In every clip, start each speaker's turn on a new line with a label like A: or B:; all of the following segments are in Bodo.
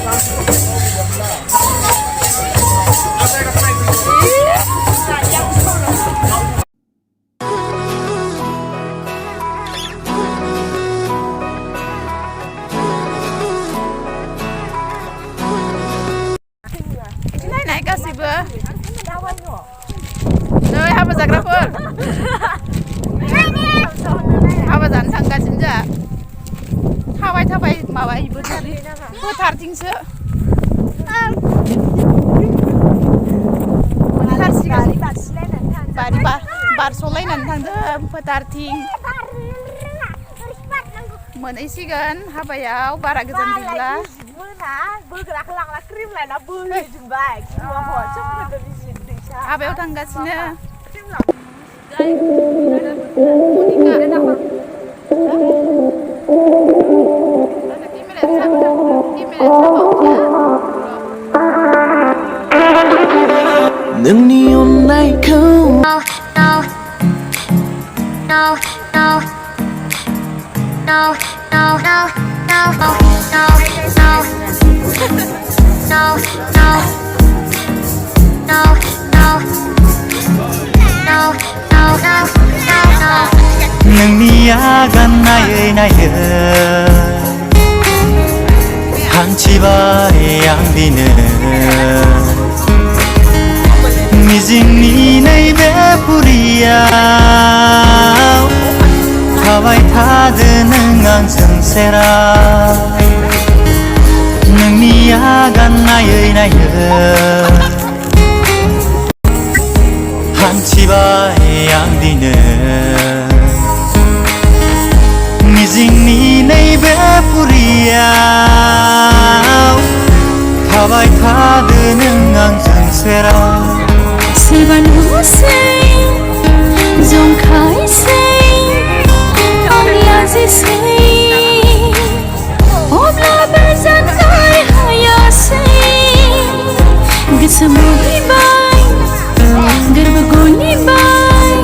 A: Naik kasih bah. Noi apa zagrafur? Apa jangan tangga cinja? Tabai mawa ibu tadi. Putar tingse. Bari bar solai nantang deh putar ting. Menaisikan apa ya? Bara gezan bila. Apa yang tangga sini?
B: Nâng hôm nay không
C: nâng niagan nay 한치바 양비는 미징니 내 베풀이야 하와이 타드는 안성세라 능니야간 나의 한치바 양비는 미징니 내 베풀이야 하와이 타드는 안성세라
D: Silvan Hussein, Zongkai Sein, Aliazi Sein, Obla Berzan Kai Haya Sein, Gitsamuhi Bai, Gerbagoni Bai,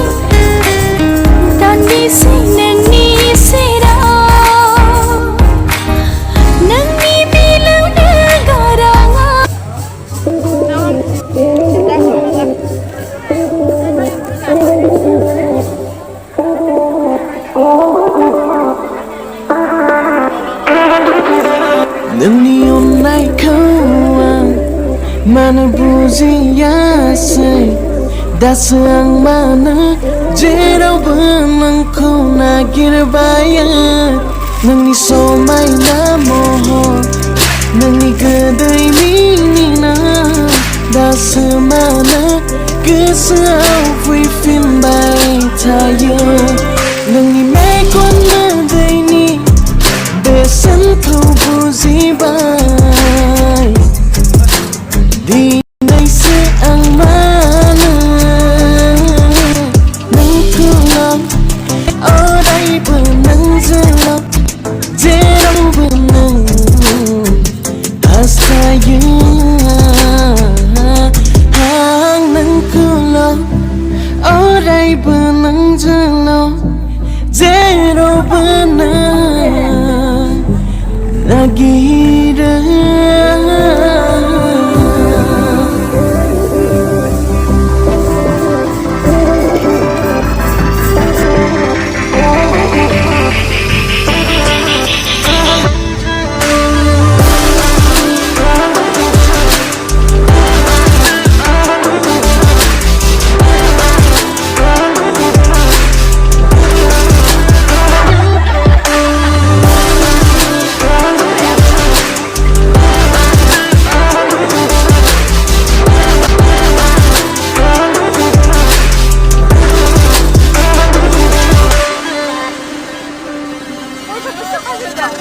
D: Tandi Sein Nani Sera, Nani Bilau Negaranga.
B: Nâng hôm nay không mana buziya say dasang mana jero benang ko nagir bayan nang ni so mai na moho nang ni gedai mini na dasamana kesau fui fin bai tayo nang ni mai kon na dai ni besan kau buzi bai di nai se ang mana nang kulang orai benang jelak jerang benang astaya hang nang kulang orai benang jelak zero benang lagi dah.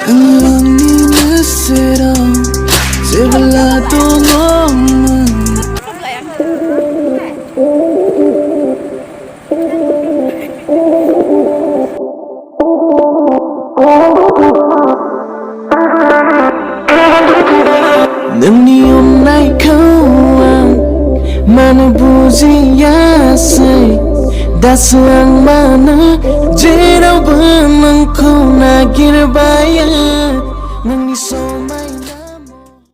B: Ini mesra sebelah tolongan nâng ni hôm nay không mana buziya say dasang mana jero benang ko nagir bayan